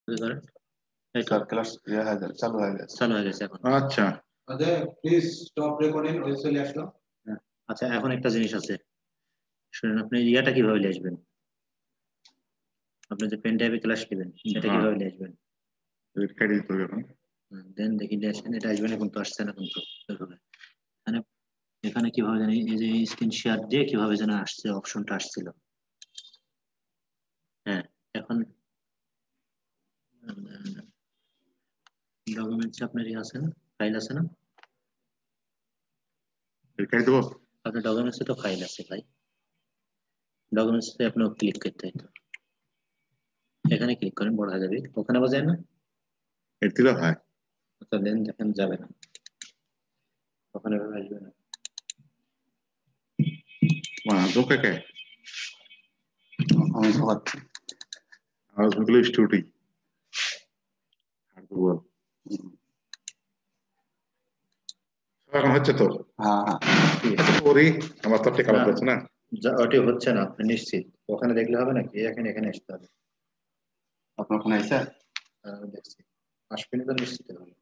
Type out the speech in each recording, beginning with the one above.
করেন এই তো স্যার ক্লাস চালু হয়ে গেছে। চালু হয়ে গেছে এখন। আচ্ছা প্লিজ স্টপ রেকর্ডিং, ওই চলে আসলো। আচ্ছা এখন একটা জিনিস আছে শুনুন, আপনি ইয়াটা কিভাবে নিয়ে আসবেন? আপনি যে পেন ড্রাইভে ক্লাস নেবেন এটা কিভাবে নিয়ে আসবেন? রেড দিতে হবে এখন। দেন দেখি নিয়ে আসেন, এটা আসবে না কিন্তু, আসছে না কিন্তু এভাবে। এখানে এখানে কিভাবে জানি এই যে স্ক্রিন শেয়ার দিয়ে কিভাবে যেন আসছে, অপশনটা আসছিল। হ্যাঁ এখন ডকুমেন্টস আপনার আছে না, ফাইল আছে না? রেড দেবো। আপনার ডকুমেন্টসে তো ফাইল আছে ভাই, ডকুমেন্টসে আপনার ক্লিক করতে হয় তো, এখানে ক্লিক করেন বড় হয়ে যাবে, ওখানে বাজায় না? রেড দিলে হয়। আচ্ছা দেন দেখেন যাবে না, ওখানে আসবে না। ধোকা কে আমি ধোয়াচ্ছি। আওয়াজ নিকলে স্টুডি বল। এখন হচ্ছে তো? হ্যাঁ করি আমার তো টেকা না, লাগছে না। ওটি হচ্ছে না আপনি নিশ্চিত? ওখানে দেখলে হবে নাকি, এখানে এখানে আসতে হবে। আপনার ফোন আইসা? দেখছি আসবে না তো নিশ্চিত হবে।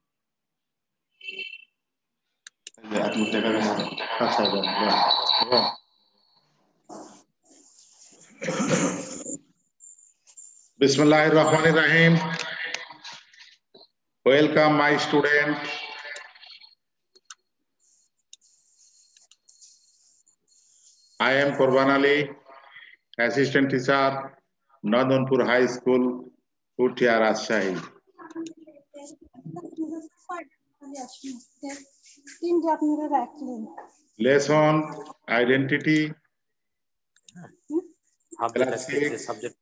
আচ্ছা Bismillahir Rahmanir Rahim. Welcome my student. I am Qurban Ali, assistant teacher, Nandonpur High School, Putia, Rajshahi. Lesson identity. Subject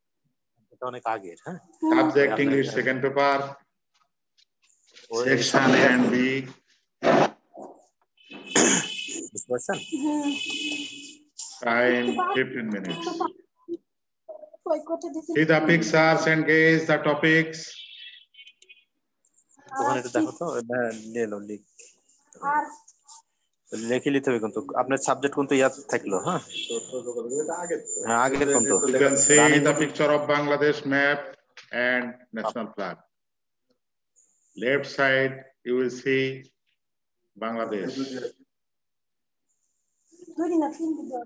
অনেক আগের, হ্যাঁ। Subject English second paper. Section A and B. Time 15 minutes. See the pictures and gauge the topics. ওখানে একটু দেখো তো, লিখে নিতে হবে কিন্তু আপনার সাবজেক্ট কিন্তু ইয়াদ থাকলো। হ্যাঁ হ্যাঁ আগের কিন্তু। You can see the picture of Bangladesh map and national flag. Left side you will see Bangladesh.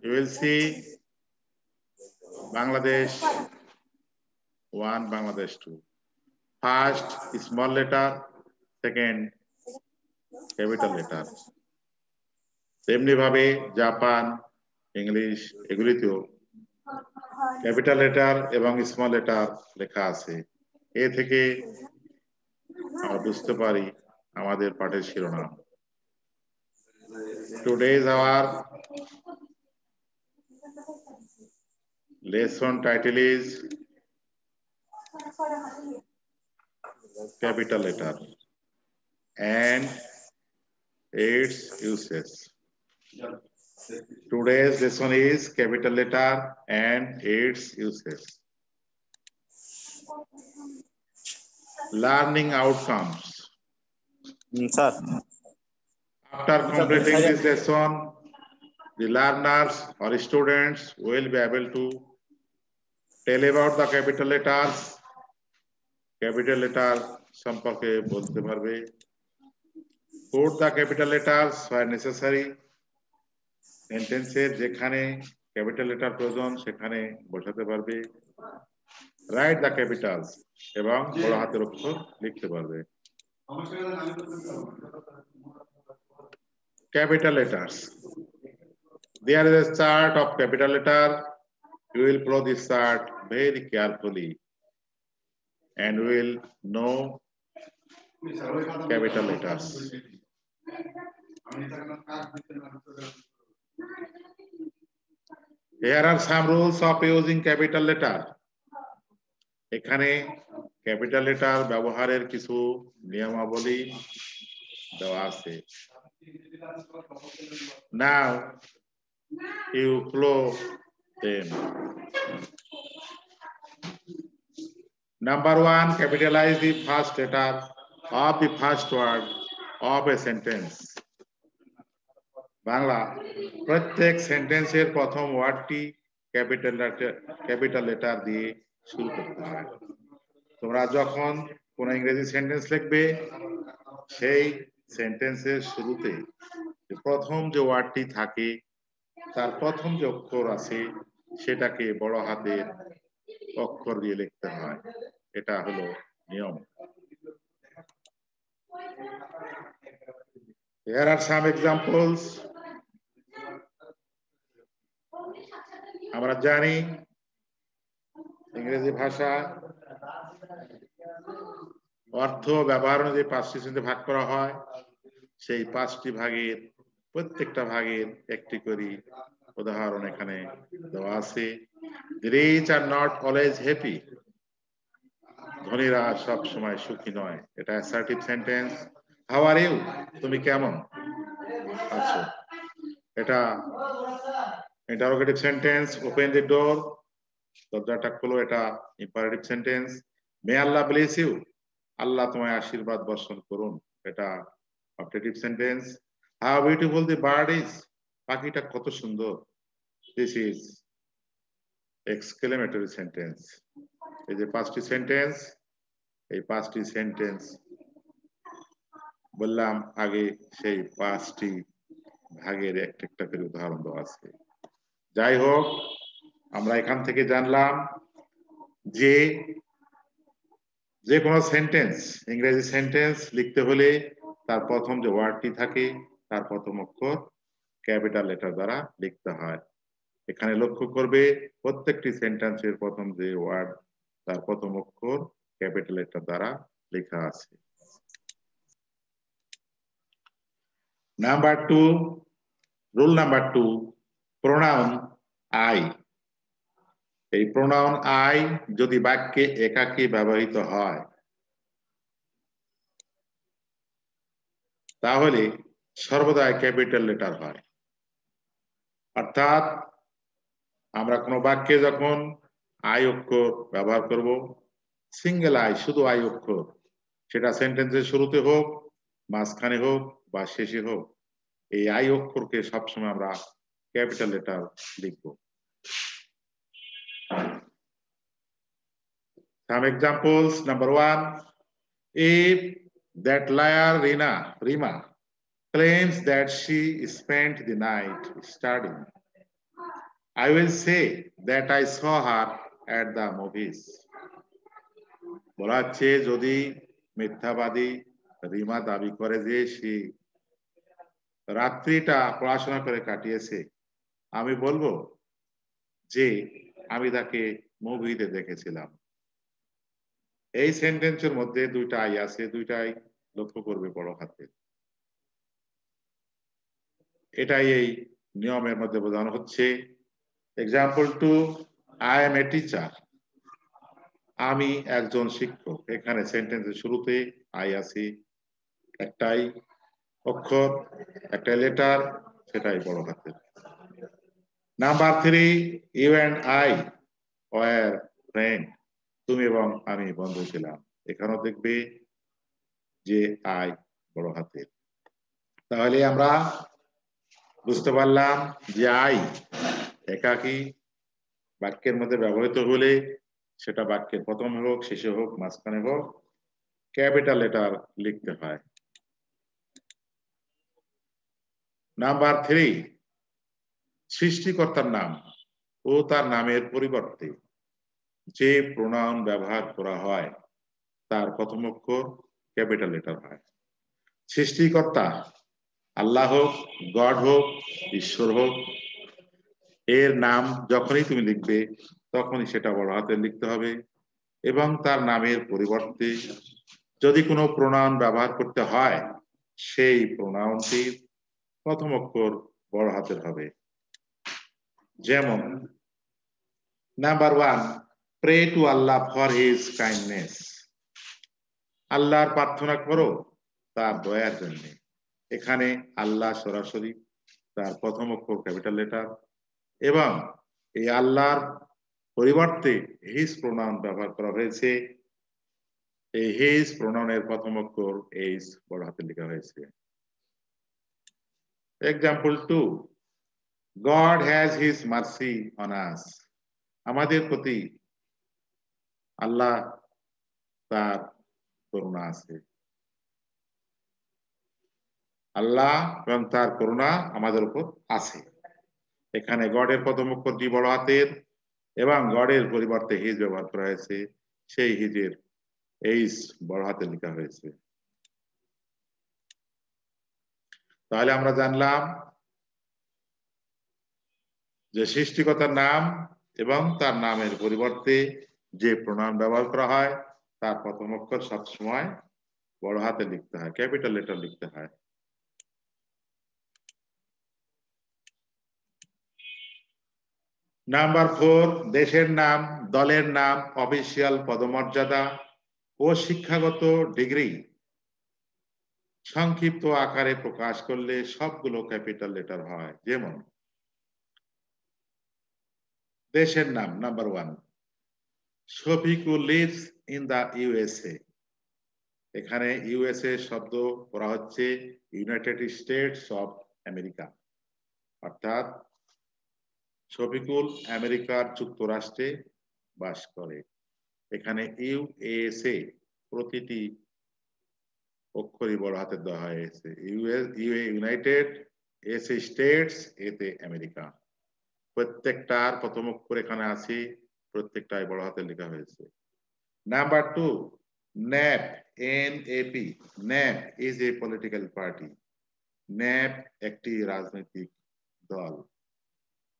You will see Bangladesh 1, Bangladesh 2. First small letter, second capital letter. তেমনি ভাবে জাপান, ইংলিশ এগুলিতেও ক্যাপিটাল লেটার এবং small letter লেখা আছে। এ থেকে আমরা বুঝতে পারি আমাদের পাঠের শিরোনাম। Today's our lesson title is capital letter and its uses. Today's lesson is capital letter and its uses. Learning outcomes. Sir. After completing this lesson, the learners or students will be able to tell about the capital letters. Capital letter সম্পর্কে বলতে পারবে। Put the capital letters where necessary. সেন্টেন্সের যেখানে capital letter প্রয়োজন সেখানে বসাতে পারবে। Write the Capitals এবং বড় হাতের অক্ষর লিখতে পারবে। Capital letters. There is a chart of capital letter. You will follow this chart very carefully and will know capital letters. Here are some rules of using capital letter. এখানে capital letter ব্যবহারের কিছু নিয়মাবলী দেওয়া আছে। Now you follow them. Number 1, capitalize the first letter of the first word of a sentence. Bangla প্রত্যেক সেন্টেন্সের প্রথম ওয়ার্ডটি capital letter দিয়ে শুরু করতে হয়। তোমরা যখন কোন ইংরেজি সেন্টেন্স লিখবে সেই সেন্টেন্সের শুরুতে প্রথম যে ওয়ার্ডটি থাকে তার প্রথম যে অক্ষর আছে সেটাকে বড় হাতের অক্ষর দিয়ে লিখতে হয়, এটা হলো নিয়ম। Here are some examples. আমরা জানি ইংরেজি ভাষা অর্থ ব্যবহার অনুযায়ী 5টি শ্রেণীতে ভাগ করা হয়। সেই 5টি ভাগের প্রত্যেকটা ভাগের একটি করে উদাহরণ এখানে দেওয়া আছে। The rich are not always happy. ধনীরা সব সময় সুখী নয়, এটা assertive sentence. How are you? তুমি কেমন আছো, এটা interrogative sentence. Open the door, দরজাটা খোলো, এটা imperative sentence. May Allah bless you, আল্লাহ তোমায় আশীর্বাদ বর্ষণ করুন, এটা objective sentence. How beautiful the bird is, পাখিটা কত সুন্দর, this is এক্সক্লেমেটরি সেন্টেন্স। এই যে 5টি সেন্টেন্স, এই 5টি সেন্টেন্স বললাম আগে, সেই 5টি ভাগের একটা করে উদাহরণ দেওয়া আছে। যাই হোক, আমরা এখান থেকে জানলাম যে যে কোনো সেন্টেন্স, ইংরেজি সেন্টেন্স লিখতে হলে তার প্রথম যে ওয়ার্ডটি থাকে তার প্রথম অক্ষর ক্যাপিটাল লেটার দ্বারা লিখতে হয়। এখানে লক্ষ্য করবে প্রত্যেকটি সেন্টেন্সের প্রথম যে ওয়ার্ড তার প্রথম অক্ষর ক্যাপিটাল লেটার দ্বারা লেখা আছে। Number 2, rule number 2, pronoun I. এই প্রোনাউন আই যদি বাক্যে একাকী ব্যবহৃত হয় তাহলে সর্বদাই ক্যাপিটাল লেটার হয়। অর্থাৎ আমরা কোনো বাক্যে যখন আই অক্ষর ব্যবহার করব, সিঙ্গেল আই, শুধু আই অক্ষর, সেটা সেন্টেন্সের শুরুতে হোক, মাঝখানে হোক বা শেষে হোক, এই আই অক্ষরকে সবসময় আমরা ক্যাপিটাল লেটার লিখব। Some examples. Number 1, if that liar Rima claims that she spent the night studying, I will say that I saw her at the movies. বলা হচ্ছে যদি মিথ্যাবাদী রিমা দাবি করে যে সে রাত্রিটা পড়াশোনা করে কাটিয়েছে, আমি বলবো যে আমি তাকে মুভিতে দেখেছিলাম। এই সেন্টেন্সের মধ্যে 2টা আই আছে, 2টাই লক্ষ্য করবে বড় হাতে। এটাই এই নিয়মের মধ্যে বোঝানো হচ্ছে। Example 2, I M a teacher, আমি একজন শিক্ষক। এখানে সেন্টেন্সের শুরুতে আই আছে, একটাই অক্ষর, একটা লেটার, সেটাই বড় হাতের। Number 3, you and I are friend, তুমি এবং আমি বন্ধু ছিলাম। এখানেও দেখবে যে আই বড় হাতের। তাহলে আমরা বুঝতে পারলাম যে আই একাকী বাক্যের মধ্যে ব্যবহৃত হলে সেটা বাক্যের প্রথমে হোক, শেষে হোক, মাঝখানে হোক, ক্যাপিটাল লেটার লিখতে হয়। নাম্বার 3, সৃষ্টিকর্তার নাম ও তার নামের পরিবর্তে যে প্রোনাউন ব্যবহার করা হয় তার প্রথম অক্ষর ক্যাপিটাল লেটার হয়। সৃষ্টিকর্তা আল্লাহ হোক, গড হোক, ঈশ্বর হোক, এর নাম যখনই তুমি লিখবে তখনই সেটা বড় হাতে লিখতে হবে, এবং তার নামের পরিবর্তে যদি কোনো প্রোনাউন ব্যবহার করতে হয় সেই প্রোনাউনটির প্রথম অক্ষর বড় হাতের হবে। যেমন number 1, pray to Allah for his kindness, আল্লাহর প্রার্থনা করো তার দয়ার জন্য। এখানে আল্লাহ সরাসরি তার প্রথম অক্ষর ক্যাপিটাল লেটার, এবং এই আল্লাহর পরিবর্তে হিজ প্রোনাউন ব্যবহার করা হয়েছে। এই হিজ প্রোনাউনের প্রথম অক্ষর এইচ বড় হাতে লেখা হয়েছে। Example 2, God has his mercy on us, আমাদের প্রতি আল্লাহ তার করুণা আছে। আল্লাহ এবং তার করুণা আমাদের উপর আছে। এখানে গডের প্রথম অক্ষরটি বড় হাতের এবং গডের পরিবর্তে হিজ ব্যবহার করা হয়েছে, সেই হিজের এইচ বড় হাতে লেখা হয়েছে। তাহলে আমরা জানলাম যে সৃষ্টিকর্তার নাম এবং তার নামের পরিবর্তে যে প্রোনাউন ব্যবহার করা হয় তার প্রথম অক্ষর সবসময় বড় হাতে লিখতে হয়, ক্যাপিটাল লেটার লিখতে হয়। নাম্বার 4, দেশের নাম, দলের নাম, অফিসিয়াল পদমর্যাদা ও শিক্ষাগত ডিগ্রি সংক্ষিপ্ত আকারে প্রকাশ করলে সবগুলো ক্যাপিটাল লেটার হয়। যেমন দেশের নাম, number 1, Shafiqul lives in the USA. এখানে ইউএসএ শব্দ করা হচ্ছে ইউনাইটেড স্টেটস অফ আমেরিকা, অর্থাৎ শফিকুল আমেরিকার যুক্তরাষ্ট্রে বাস করে। এখানে ইউএসএ প্রতিটি অক্ষরই বড় হাতে দেওয়া হয়েছে। ইউনাইটেড, এসে স্টেটস, এতে আমেরিকা। প্রত্যেকটার প্রথম অক্ষর এখানে আছে, প্রত্যেকটাই বড় হাতে লেখা হয়েছে। Number 2, nap, NAP. Nap is a political party. Nap একটি রাজনৈতিক দল।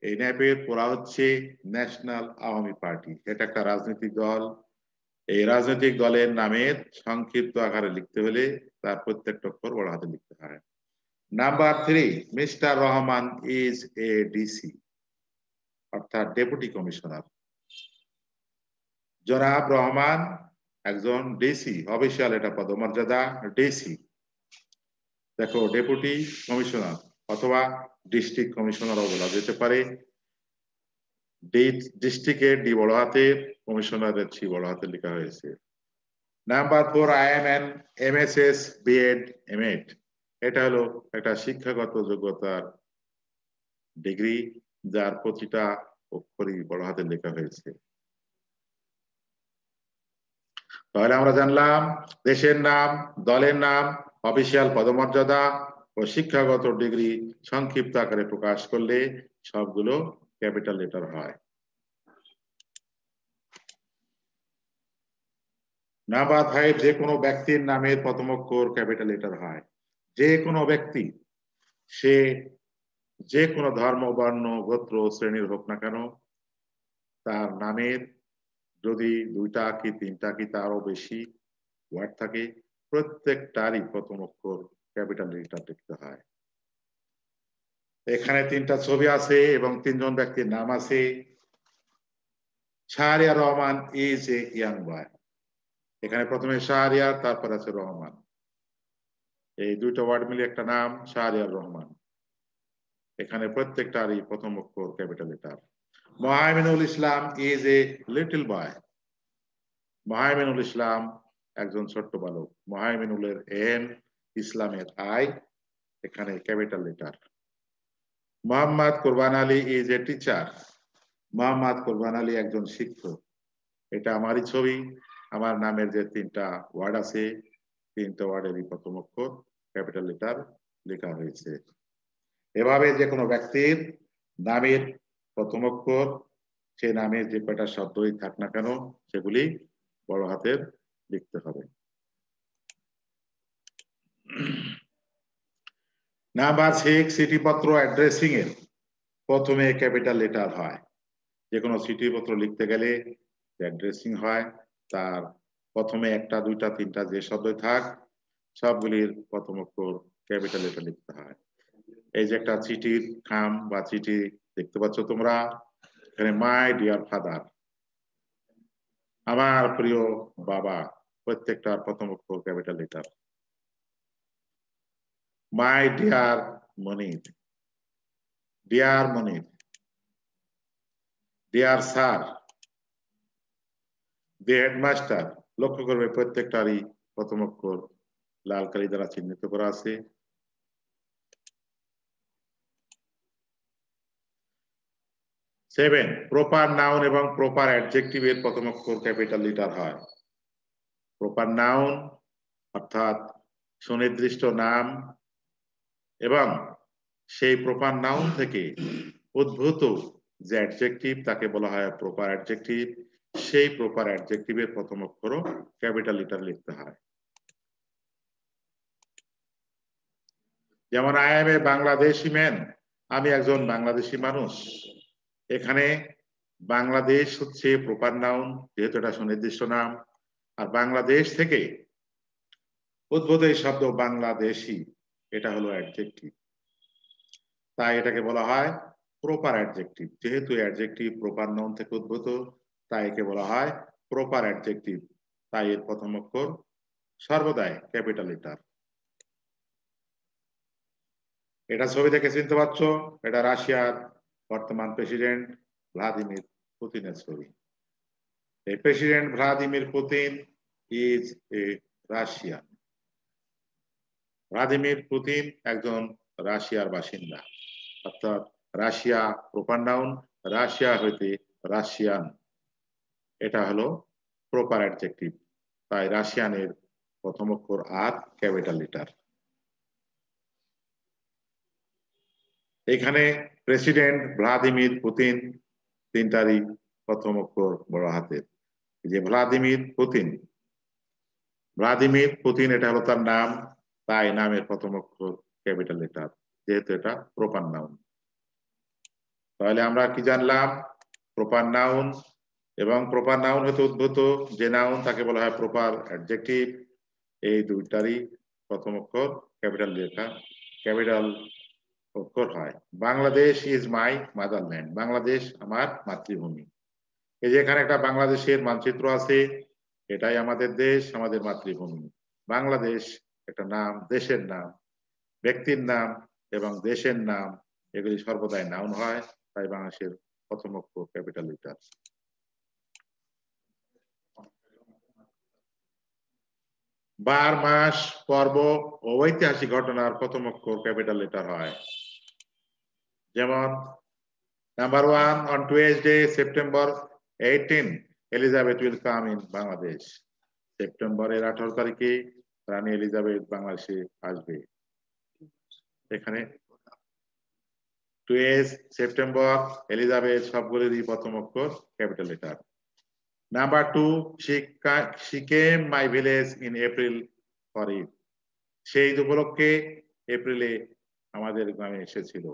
এই ন্যাপের পড়া হচ্ছে ন্যাশনাল আওয়ামী পার্টি। এটা একটা রাজনৈতিক দল। এই রাজনৈতিক দলের নামের সংক্ষিপ্ত আকারে লিখতে হলে তার প্রত্যেকটা অক্ষর বড় হাতে লিখতে হয়। Number 3, mister Rahman is A DC, অর্থাৎ ডেপুটি কমিশনার। জনাব রহমান একজন ডিসি, অফিসিয়াল এটা পদমর্যাদা, ডিসি। দেখো, ডেপুটি কমিশনার অথবা ডিস্ট্রিক্ট কমিশনারও বলা যেতে পারে। ডিস্ট্রিক্টের ডি বড় হাতে, কমিশনারের সি বড় হাতে লেখা হয়েছে। Number 4, I am an MSS BEd MEd. এটা হলো একটা শিক্ষাগত যোগ্যতার ডিগ্রি, যার প্রতিটা অক্ষরই বড় হাতে লেখা হয়েছে। তাহলে আমরা জানলাম দেশের নাম, দলের নাম, অফিসিয়াল পদমর্যাদা ও শিক্ষাগত ডিগ্রি সংক্ষিপ্ত আকারে প্রকাশ করলে সবগুলো ক্যাপিটাল লেটার হয়। নাম্বার 5, যে কোনো ব্যক্তির নামের প্রথম অক্ষর ক্যাপিটাল লেটার হয়। যে কোনো ব্যক্তি, সে যে কোনো ধর্ম, বর্ণ, গোত্র, শ্রেণীর হোক না কেন, তার নামের যদি 2টা কি 3টা কি তারও বেশি ওয়ার্ড থাকে, প্রত্যেকটারই প্রথম অক্ষর ক্যাপিটাল লেটার লিখতে হয়। এখানে 3টা ছবি আছে এবং 3 জন ব্যক্তির নাম আছে। Shahriar Rahman is a young বয়। এখানে প্রথমে শাহরিয়ার, তারপর আছে রহমান। এই 2টা ওয়ার্ড মিলে একটা নাম, শাহরিয়ার রহমান। এখানে প্রত্যেকটারই প্রথম অক্ষর capital letter. Mohaiminul Islam is a little boy. Mohaiminul Islam একজন ছোট্ট বালক। মোহাইমিনুলের এন, ইসলামের আই, এখানে capital letter. Mohammad Korban Ali is a teacher. Mohammad Korban Ali একজন শিক্ষক। এটা আমারই ছবি। আমার নামের যে 3টা ওয়ার্ড আছে, 3টা ওয়ার্ডেরই প্রথম অক্ষর ক্যাপিটাল লেটার লেখা হয়েছে। এভাবে যে কোনো ব্যক্তির নামের প্রথম অক্ষর, সে নামের যে কয়টা শব্দই থাক না কেন, সেগুলি বড় হাতের লিখতে হবে। নাম্বার 6, চিঠিপত্র অ্যাড্রেসিং এর প্রথমে ক্যাপিটাল লেটার হয়। যে কোনো চিঠিপত্র লিখতে গেলে অ্যাড্রেসিং হয়, তার প্রথমে 1টা 2টা 3টা যে শব্দ থাক, সবগুলির প্রথম অক্ষর ক্যাপিটাল লেটার লিখতে হয়। এই যে একটা চিঠির খাম বা চিঠি দেখতে পাচ্ছ তোমরা, এখানে মাই ডিয়ার ফাদার, আমার প্রিয় বাবা, প্রত্যেকটার প্রথম অক্ষর capital letter. My dear Monir, dear Monir. Dear sir, the headmaster. লক্ষ্য করবে প্রত্যেকটারই প্রথম অক্ষর লাল কালি দ্বারা চিহ্নিত করা আছে। সেভেন, প্রপার নাউন এবং প্রপার অ্যাডজেক্টিভ এর প্রথম অক্ষর ক্যাপিটাল লেটার হয়। প্রপার নাউন অর্থাৎ সুনির্দিষ্ট নাম এবং সেই প্রপার নাউন থেকে উদ্ভূত যে অ্যাডজেক্টিভ তাকে বলা হয় প্রপার অ্যাডজেক্টিভ। সেই প্রপার অ্যাডজেক্টিভের প্রথম অক্ষরও ক্যাপিটাল লেটার লিখতে হয়। যেমন I M A Bangladeshi man, আমি একজন বাংলাদেশি মানুষ। এখানে বাংলাদেশ হচ্ছে প্রপার নাউন, যেহেতু এটা সুনির্দিষ্ট নাম, আর বাংলাদেশ থেকে উদ্ভূত এই শব্দ বাংলাদেশি, এটা হলো অ্যাডজেক্টিভ, তাই এটাকে বলা হয় প্রপার অ্যাডজেক্টিভ। যেহেতু অ্যাডজেক্টিভ প্রপার নাউন থেকে উদ্ভূত, তাই একে বলা হয় প্রপার অ্যাডজেক্টিভ। তাই এর প্রথম অক্ষর সর্বদাই ক্যাপিটাল লেটার। এটা ছবি থেকে চিনতে পারছো, এটা রাশিয়ার বর্তমান প্রেসিডেন্ট ভ্লাদিমির পুতিনের ছবি। এই president Vladimir Putin is a Russian. Vladimir Putin একজন রাশিয়ার বাসিন্দা, অর্থাৎ রাশিয়া প্রপার নাউন, রাশিয়া হইতে রাশিয়ান, এটা হলো প্রপার অ্যাডজেক্টিভ। তাই রাশিয়ানের প্রথম অক্ষর আর ক্যাপিটাল লেটার। এখানে প্রেসিডেন্ট ভ্লাদিমির পুতিন তিনটারই প্রথম অক্ষর বড় হাতের। যে ভ্লাদিমির পুতিন, ভ্লাদিমির পুতিন এটা হলো তার নাম, তাই নামের প্রথম অক্ষর ক্যাপিটাল লেটার, যেহেতু এটা প্রপার নাউন। তাহলে আমরা কি জানলাম? প্রপার নাউন এবং প্রপার নাউন হতে উদ্ভূত যে নাউন তাকে বলা হয় প্রপার অ্যাডজেক্টিভ। এই দুইটারই প্রথম অক্ষর ক্যাপিটাল লেটার, ক্যাপিটাল অক্ষর হয়। Bangladesh is my motherland, Bangladesh আমার মাতৃভূমি। এই যে এখানে একটা বাংলাদেশের মানচিত্র আছে, এটাই আমাদের দেশ, আমাদের মাতৃভূমি। বাংলাদেশ একটা নাম, দেশের নাম, ব্যক্তির নাম এবং দেশের নাম, এগুলি সর্বদাই নাউন হয়, তাই বাংলাদেশের প্রথম অক্ষর ক্যাপিটাল লেটার। বার, মাস, পর্ব ও ঐতিহাসিক ঘটনার প্রথম অক্ষর ক্যাপিটাল লেটার হয়। যেমন number 1, on Tuesday, September 18, Elizabeth will come in Bangladesh. সেপ্টেম্বরের 18 তারিখে রানী এলিজাবেথ বাংলাদেশে আসবে। এখানে টুয়েজ, সেপ্টেম্বর, এলিজাবেথ সবগুলিরই প্রথম অক্ষর capital letter. Number 2, she came my village in April for Eid. সেই উপলক্ষে এপ্রিলে আমাদের গ্রামে এসেছিল।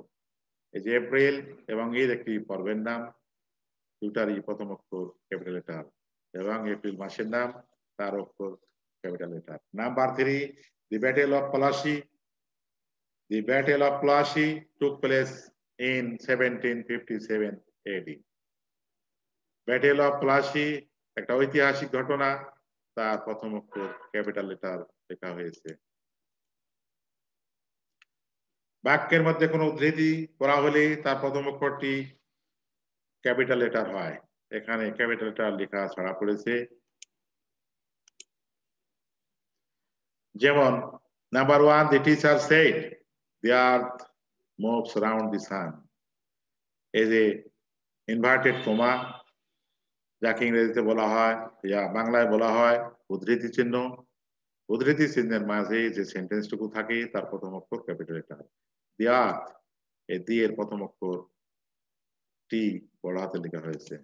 এই যে এপ্রিল এবং ঈদ একটি পর্বের নাম, দুটারই প্রথম অক্ষর ক্যাপিটাল লেটার, এবং এপ্রিল মাসের নাম, তার অক্ষর capital letter. Number 3, the battle of Plassey. The battle of Plassey took place in 1757 AD. Battle of Plassey একটা ঐতিহাসিক ঘটনা, তার প্রথম অক্ষর ক্যাপিটাল লেটার লেখা হয়েছে। বাক্যের মধ্যে কোনো উদ্ধৃতি করা হলে তার প্রথম অক্ষরটি ক্যাপিটাল লেটার হয়। এখানে ক্যাপিটাল লেটার লেখা ছাড়া পড়েছে। যেমন number 1, the teacher said the earth moves around the sun. এই যে ইনভার্টেড কমা, যাকে ইংরেজিতে বলা হয়, বাংলায় বলা হয় উদ্ধৃতি চিহ্ন। উদ্ধৃতি চিহ্নের মাঝে যে সেন্টেন্সটুকু থাকে তার প্রথম অক্ষর ক্যাপিটাল লেটার। দি আর্থ, এই দি এর প্রথম অক্ষর টি বড় হাতে লেখা হয়েছে।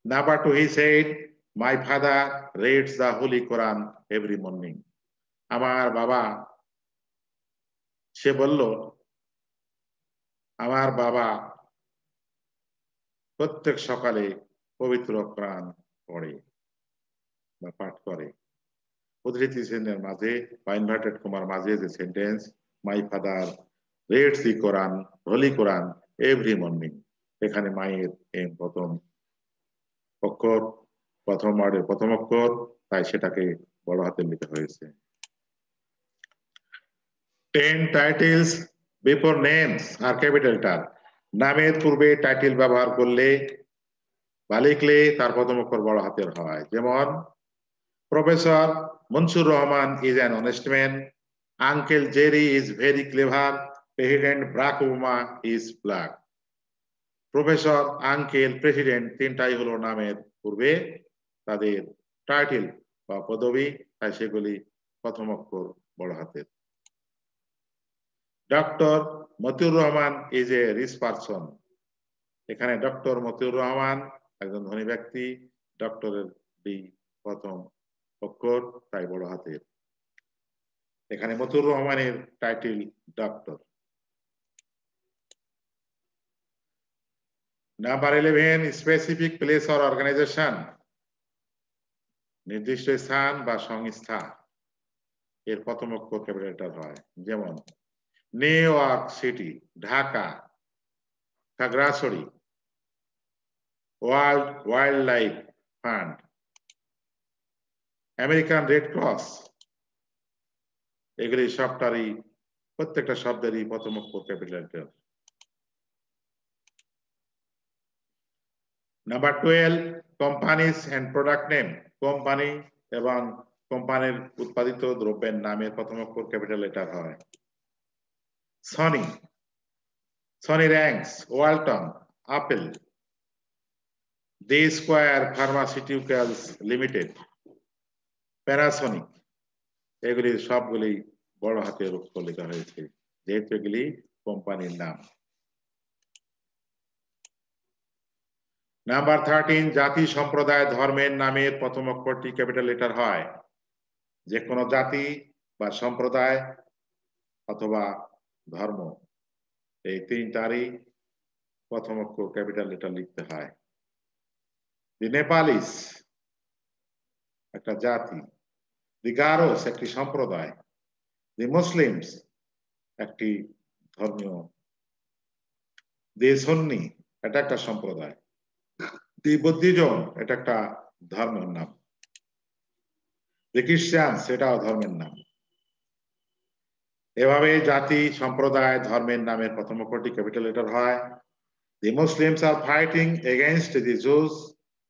Number 2, he said my father reads the holy Quran every morning. আমার বাবা, সে বলল আমার বাবা প্রত্যেক সকালে পবিত্র কোরআন পড়ে বা পাঠ করে। উদ্ধৃতি চিহ্নের মাঝে বা ইনভার্টেড কমার মাঝে যে sentence my father reads the Quran, holy Quran every morning, এখানে মায়ের এম প্রথম অক্ষর, প্রথম ওয়ার্ডের প্রথম অক্ষর, তাই সেটাকে বড় হাতে লিখা হয়েছে। 10 টাইটেলস বিফোর নেমস আর ক্যাপিটাল লেটার। নামের পূর্বে টাইটেল ব্যবহার করলে বা লিখলে তার প্রথম অক্ষর বড় হাতের হয়। যেমন professor Mansur Rahman is an honest man, Uncle Jerry is very clever, President Barack Obama is black. Professor, uncle, president তিনটাই হলো নামের পূর্বে তাদের টাইটেল বা পদবী, তাই সেগুলি প্রথম অক্ষর বড় হাতের। Doctor Motiur Rahman is a rich person. এখানে ডক্টর মতিউর রহমান একজন ধনী ব্যক্তি, ডক্টরের ডি প্রথম অক্ষর, তাই বড় হাতের। এখানে মতিউর রহমানের title doctor. Number 11, specific place or organisation, নির্দিষ্ট স্থান বা সংস্থা, এর প্রথম অক্ষর ক্যাপিটাল লেটার হয়। যেমন New York City, Dhaka, Khagrachari, World Wildlife Fund, American Red Cross, এগুলি সবটারই প্রত্যেকটা শব্দেরই প্রথম অক্ষর capital letter. Number 12, companies and product name, company এবং কোম্পানির উৎপাদিত দ্রব্যের নামের প্রথম অক্ষর ক্যাপিটাল লেটার হয়। Sony, Sony Rangs, Walton, Apple, the Square Pharmaceuticals Limited, Panasonic, এগুলি সবগুলি বড় হাতের অক্ষর লেখা হয়েছে, যেহেতু এগুলি কোম্পানির নাম। নাম্বার 13, জাতি সম্প্রদায় ধর্মের নামের প্রথম অক্ষরটি ক্যাপিটাল লেটার হয়। যে কোনো জাতি বা সম্প্রদায় অথবা ধর্ম, এই তিনটারই প্রথম অক্ষর ক্যাপিটাল লেটার লিখতে হয়। দি নেপালিস একটা জাতি, দি গারোস একটি সম্প্রদায়, দি মুসলিমস একটি ধর্মীয়, দি সুন্নি এটা একটা সম্প্রদায়, দি বুদ্ধিজম এটা একটা ধর্মের নাম, দি খ্রিস্টানস এটাও ধর্মের নাম। এভাবে জাতি সম্প্রদায় ধর্মের নামের প্রথম অক্ষরটি ক্যাপিটাল লেটার হয়। The Muslims are fighting against the Jews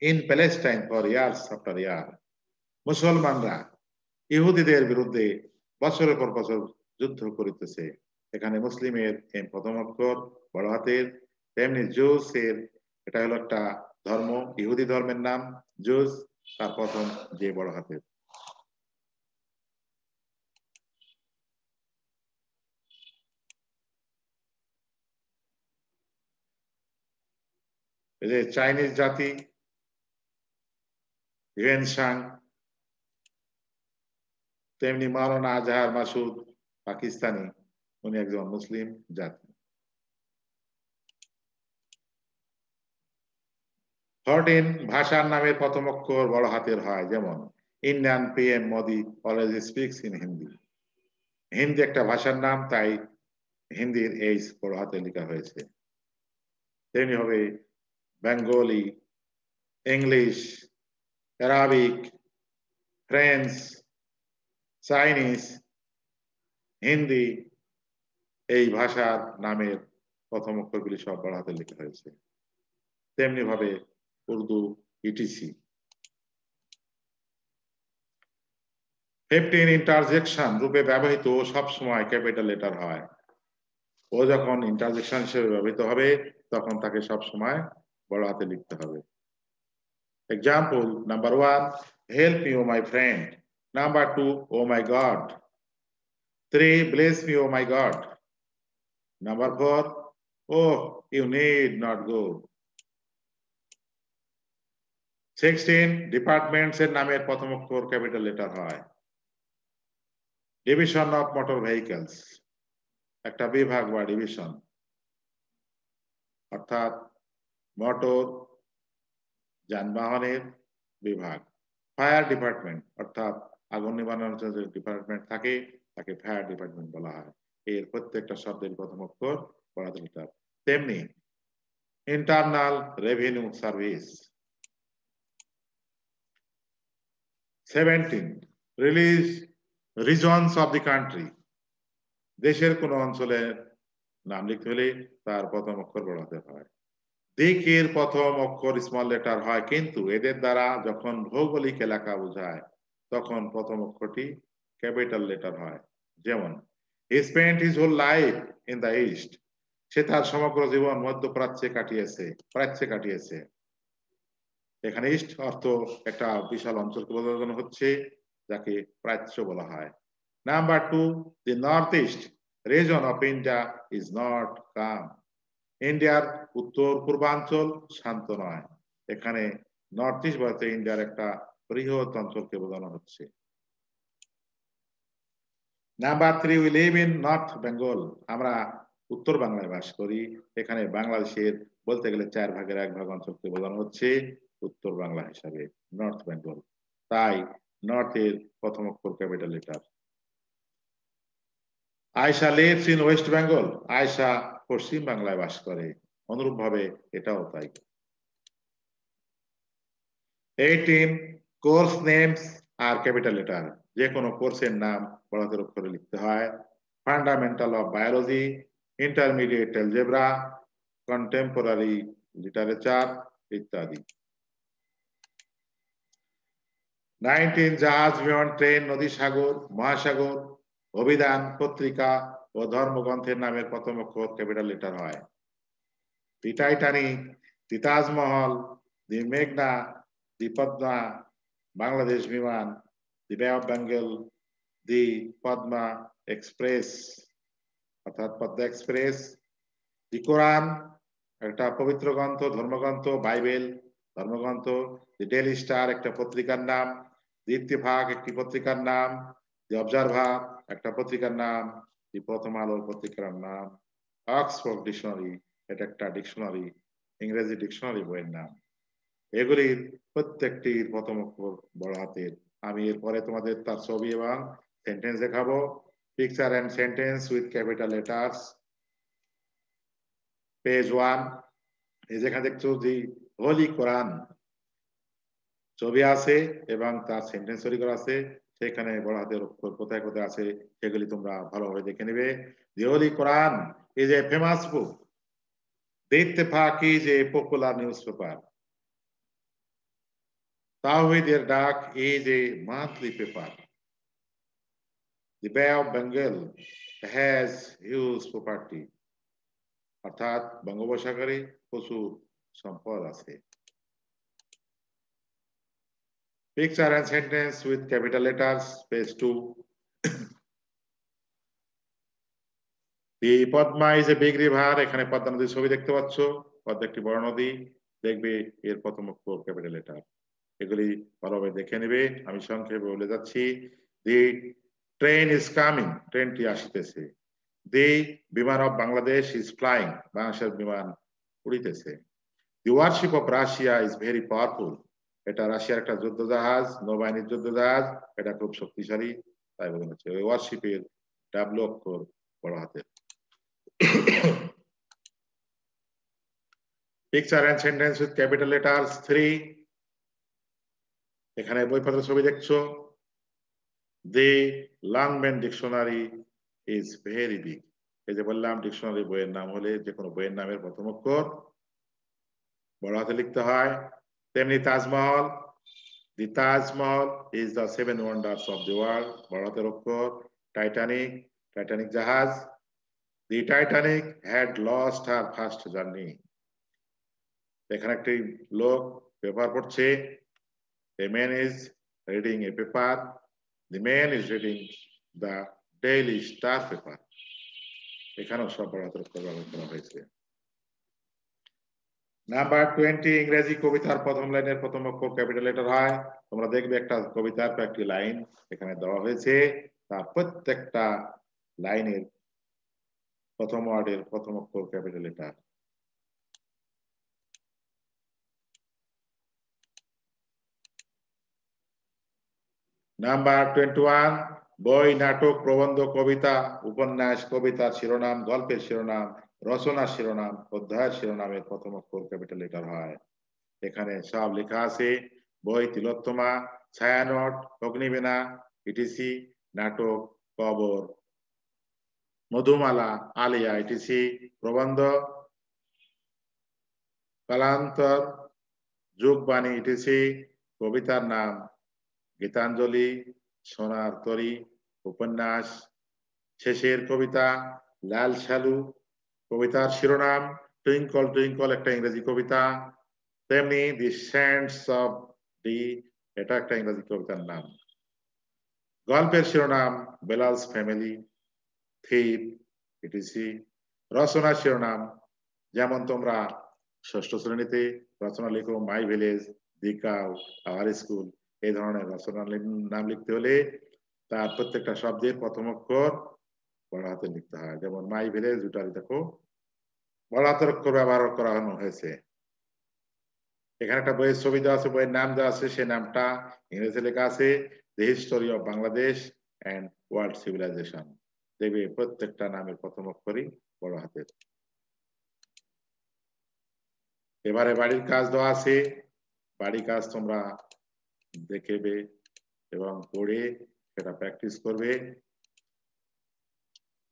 in Palestine for years after year. মুসলমানরা ইহুদিদের বিরুদ্ধে বছরের পর বছর যুদ্ধ করিতেছে। এখানে মুসলিমের প্রথম অক্ষর বড় হাতের, তেমনি জুস এর এটা হলো একটা ধর্ম, ইহুদি ধর্মের নাম জুস, তার প্রথম যে বড় হাতের। এই যে চাইনিজ জাতি হিউয়েনসাং, তেমনি মাওলানা আজহার মাসুদ পাকিস্তানি, উনি একজন মুসলিম জাতি। 14, ভাষার নামের প্রথম অক্ষর বড় হাতের হয়। যেমন Indian PM Modi always speaks in Hindi. Hindi একটা ভাষার নাম, তাই হিন্দির এইচ বড় হাতে লেখা হয়েছে। তেমনি হবে Bengali, English, Arabic, French, Chinese, Hindi, এই ভাষার নামের প্রথম অক্ষরগুলি সব বড় হাতে লেখা হয়েছে। তেমনি ভাবে উর্দু, ইটিসি। 15, ইন্টারজেকশন রূপে ব্যবহৃত সবসময় ক্যাপিটাল লেটার হয়। ও যখন ইন্টারজেকশন হিসেবে ব্যবহৃত হবে তখন তাকে সবসময় বড় হাতে লিখতে হবে। Example, number 1, help me oh my friend. Number 2, oh my God. 3, bless me oh my God. Number 4, oh you need not go। 16, departments এর নামের প্রথম অক্ষর ক্যাপিটাল লেটার হয়। ডিভিশন অফ মোটর ভেহিকলস একটা বিভাগ বা ডিভিশন, অর্থাৎ মোটর যানবাহনের বিভাগ। ফায়ার ডিপার্টমেন্ট অর্থাৎ আগুন নিবারণের যে ডিপার্টমেন্ট থাকে তাকে ফায়ার ডিপার্টমেন্ট বলা হয়। এর প্রত্যেকটা শব্দের প্রথম অক্ষর বড় হাতের লেটার। তেমনি internal revenue service. 17, release reasons of the country. দেশের কোন অঞ্চলের নাম লিখতে হলে তার প্রথম অক্ষর বড় হাতে হয়। দিকের প্রথম অক্ষর স্মল লেটার হয়, কিন্তু এদের দ্বারা যখন ভৌগোলিক এলাকা বোঝায় তখন প্রথম অক্ষরটি ক্যাপিটাল লেটার হয়। যেমন he spent his whole life in the east। সে তার সমগ্র জীবন মধ্যপ্রাচ্যে কাটিয়েছে। এখানে ইস্ট অর্থ একটা বিশাল অঞ্চলকে বোঝানো হচ্ছে, যাকে প্রাচ্য বলা হয়। Number 2, the northeast region of India is not calm. ইন্ডিয়ার উত্তর পূর্বাঞ্চল শান্ত নয়। এখানে নর্থ ইস্ট বলতে ইন্ডিয়ার একটা বৃহৎ অঞ্চলকে বোঝানো হচ্ছে। Number 3, we live in north Bengal. আমরা উত্তর বাংলায় বাস করি। এখানে বাংলাদেশের বলতে গেলে 4 ভাগের 1 ভাগ অঞ্চলকে বোঝানো হচ্ছে উত্তর বাংলা হিসাবে, নর্থ বেঙ্গল। তাই নর্থের প্রথম অক্ষর capital letter. Ayesha lives in West Bengal. Ayesha পশ্চিম বাংলায় বাস করে। অনুরূপ ভাবে এটাও তাই। 18, কোর্স নেমস আর ক্যাপিটাল লেটার। যে কোনো কোর্সের নাম বড় হাতের অক্ষরে লিখতে হয়। Fundamental of biology, intermediate algebra, contemporary literature ইত্যাদি। 19, জাহাজ, বিমান, ট্রেন, নদী, সাগর, মহাসাগর, অভিধান, পত্রিকা ও ধর্মগ্রন্থের নামের প্রথম অক্ষর ক্যাপিটাল লেটার হয়। দি টাইটানিক, দি তাজমহল, দি মেঘনা, দি পদ্মা, বাংলাদেশ বিমান, দি বে of Bengal, the Padma express অর্থাৎ পদ্মা এক্সপ্রেস, দি কোরআন একটা পবিত্র গ্রন্থ, ধর্মগ্রন্থ, বাইবেল ধর্মগ্রন্থ, দি ডেইলি স্টার একটা পত্রিকার নাম, দি ইত্তেফাক একটি পত্রিকার নাম, দি অবজারভার একটা পত্রিকার নাম, দি প্রথম আলো পত্রিকার নাম, অক্সফোর্ড ডিকশনারি এটা একটা ডিকশনারি, ইংরেজি ডিকশনারি বইয়ের নাম। এগুলির প্রত্যেকটির প্রথম অক্ষর বড় হাতের। আমি এরপরে তোমাদের তার ছবি এবং সেন্টেন্স দেখাবো। Picture and sentence with capital letters, page 1। এই যেখানে দেখছো যে হোলি কোরআন ছবি আছে এবং তার সেন্টেন্স তৈরি করা আছে, সেখানে বড় হাতের অক্ষর কোথায় কোথায় আছে সেগুলি তোমরা ভালোভাবে দেখে নেবে। The Holy Quran is a famous book. The Ittefaq is a popular newspaper. তাওহীদের ডাক is a monthly paper. The Bay of Bengal has huge property. অর্থাৎ বঙ্গোপসাগরে প্রচুর সম্পদ আছে। Picture and sentence with capital letters, page 2. The Padma is a big river. এখানে পদ্মা নদীর ছবি দেখতে পাচ্ছ। পদ্মা একটি বড় নদী। দেখবে এর প্রথম অক্ষর ক্যাপিটাল লেটার। এগুলি ভালোভাবে দেখে নেবে। আমি সংক্ষেপে বলে যাচ্ছি। দি ট্রেন ইজ কামিং, ট্রেনটি আসিতেছে। দি বিমান অফ বাংলাদেশ ইজ ফ্লাইং, বাংলাদেশের বিমান উড়িতেছে। The warship of Russia is very powerful, এটা রাশিয়ার একটা যুদ্ধ জাহাজ, নৌবাহিনীর যুদ্ধ জাহাজ, এটা খুব শক্তিশালী, তাই বোঝানো হচ্ছে। ওই ওয়ারশিপের ডাব্লিউ অক্ষর বড় হাতের। Picture and sentence with capital letters 3। এখানে বইপত্র ছবি দেখছো। The Longman dictionary is very big. এই যে বললাম ডিকশনারি বইয়ের নাম হলে যে কোনো বইয়ের নামের প্রথম অক্ষর বড় হাতে লিখতে হয়। তেমনি Taj Mahal, the Taj Mahal is the 7 wonders of the world, বড় হাতের অক্ষর। টাইটানিক, টাইটানিক জাহাজ। The Titanic had lost her first journey. এখানে একটি লোক পেপার পড়ছে। A man is reading a paper. The man is reading the Daily Star paper. এখানেও সব বড় হাতের অক্ষর ব্যবহার করা হয়েছে। নাম্বার 20, ইংরেজি কবিতার প্রথম লাইনের প্রথম অক্ষর ক্যাপিটাল লেটার হয়। তোমরা দেখবে একটা কবিতার কয়েকটি লাইন এখানে দেওয়া হয়েছে, তার প্রত্যেকটা লাইনের প্রথম ওয়ার্ডের প্রথম অক্ষর ক্যাপিটাল লেটার। নাম্বার 21, বই, নাটক, প্রবন্ধ, কবিতা, উপন্যাস, কবিতার শিরোনাম, গল্পের শিরোনাম, রচনার শিরোনাম, অধ্যায়ের শিরোনামের প্রথম অক্ষর ক্যাপিটাল লেটার হয়। এখানে সব লেখা আছে। বই তিলোত্তমা, ছায়ানট, অগ্নিবীণা, ইটিসি, নাটক কবর, মধুমালা, আলিয়া, ইটিসি, প্রবন্ধ কালান্তর, যুগবাণী, ইটিসি, কবিতার নাম গীতাঞ্জলি, সোনার তরী, উপন্যাস, শেষের কবিতা লাল সালু, কবিতার শিরোনাম টুইঙ্কল টুইঙ্কল একটা ইংরেজি কবিতা, তেমনি দি স্যান্ডস অফ ডি, এটা একটা ইংরেজি কবিতার নাম। গল্পের শিরোনাম বেলালস ফ্যামিলি, থিপ, ইটিসি। রচনার শিরোনাম, যেমন তোমরা ষষ্ঠ শ্রেণীতে রচনা লিখো my village, the cow, our school, এই ধরনের রচনার নাম লিখতে হলে তার প্রত্যেকটা শব্দের প্রথম অক্ষর বড় হাতে লিখতে হয়। যেমন মাই ভিলেজ, দুটারি দেখো বড় হাতের অক্ষর ব্যবহার করা হয়েছে। এখানে একটা বইয়ের ছবি দেওয়া আছে, বইয়ের নাম দেওয়া আছে, সেই নামটা ইংরেজি লেখা আছে the history of Bangladesh and world civilization. দেখবে প্রত্যেকটা নামের প্রথম অক্ষরই বড় হাতের। এবারে বাড়ির কাজ দেওয়া আছে, বাড়ির কাজ তোমরা দেখবে এবং পড়ে সেটা প্র্যাকটিস করবে।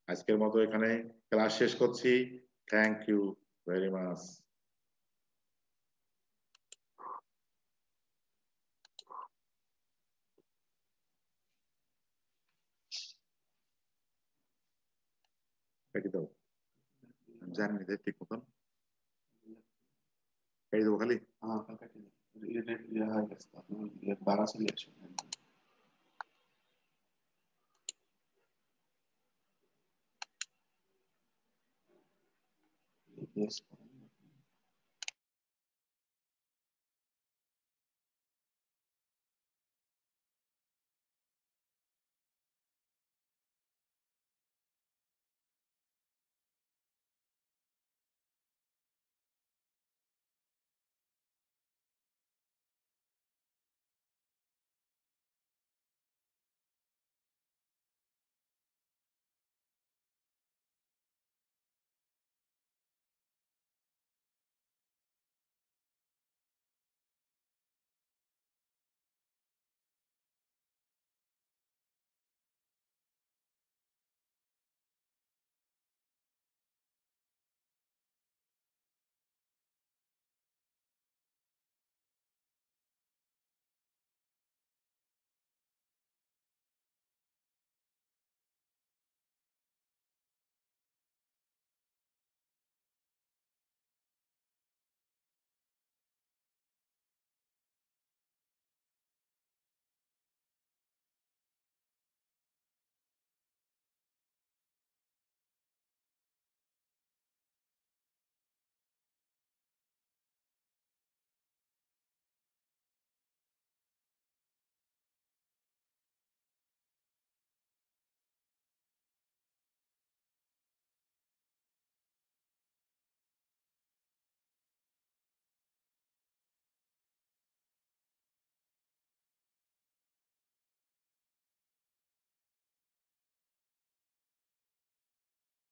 আজকের মতো এখানে ক্লাস শেষ করছি। Thank you very much. কেটে দাও, আমি জানি না ঠিক মতন কেটে দেবো খালি। हाँ कल ये है 12 से इलेक्शन है।